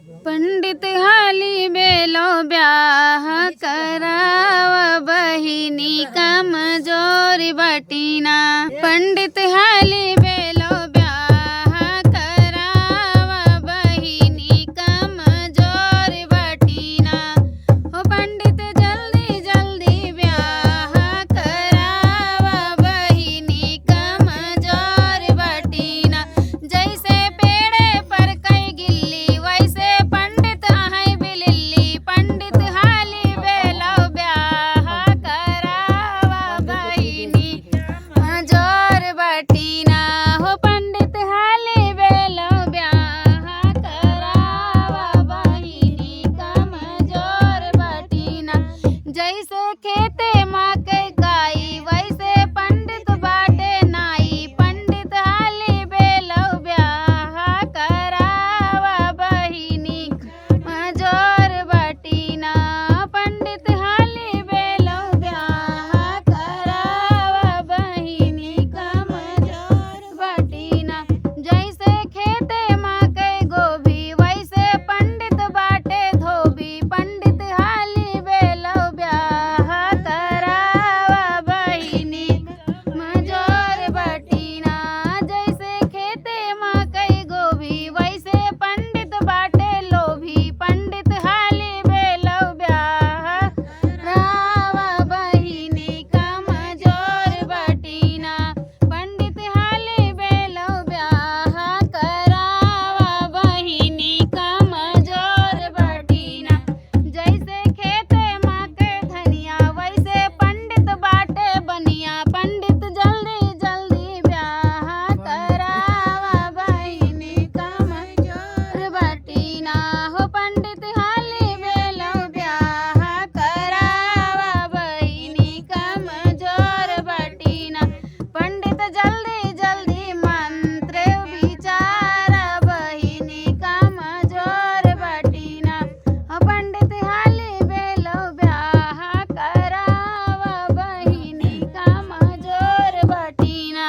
पंडित हाली बेलो ब्याह करावा बहिनी कमजोरी बटीना। पंडित हाली बेलो ब्याह करावा बहिनी कमजोरी बटीना। हो पंडित जल्दी जल्दी ब्याह करावा बहिनी कमजोरी बटीना। जैसे पेड़े पर कई गिल्ली वैसे पंडित आहै बिलिल्ली। पंडित हाली बेलो ब्याह करावा बहिनी कमजोर बटीना। हो पंडित हाली बेलो ब्याह करावा बहिनी कमजोर बटीना। जैसे खेते मकई गाई वैसे पंडित बाटे नाई। पंडित हाली बेलो ब्याह करावा बहिनी कमजोर बटीना। पंडित हाली बेलो ब्याह करावा बहिनी कमजोर बटीना। जैसे खेते मकई गोभी वैसे पंडित बाटे धोबी। पंडित हाली बेलो ब्याह करावा बहिनी कमजोर बटीना। जैसे खेते मकई गोभी वैसे पंडित बाटे लोभी। पंडित हाली बेलो ब्याह करावा बहिनी कमजोर बटीना। पंडित हाली बेलो ब्याह करावा बहिनी कमजोर बटीना। जैसे खेते मकई धनिया वैसे पंडित बाटे बनिया। पंडित जल्दी जल्दी ब्याह करावा बहिनी कमजोर बटीना। हो पंडित हाली बेलो ब्याह करावा बहिनी कमजोर बटीना। पंडित जल्दी जल्दी मंत्र विचारा बहिनी कमजोर बटीना। हो पंडित हाली बेलो ब्याह करावा बहिनी कमजोर बटीना।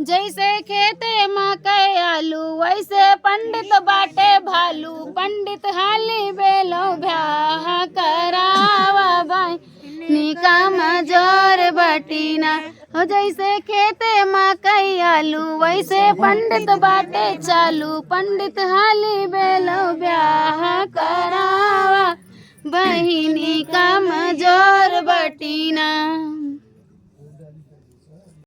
जैसे खेते मकई आलू वैसे पंडित बाटे भालू। पंडित हाली बेलो ब्याह करावा बहिनी कमजोर बटीना। हो जैसे खेते मकई आलू वैसे पंडित बाटे चालू। पंडित हाली बेलो ब्याह करावा बहिनी कमजोर बटीना।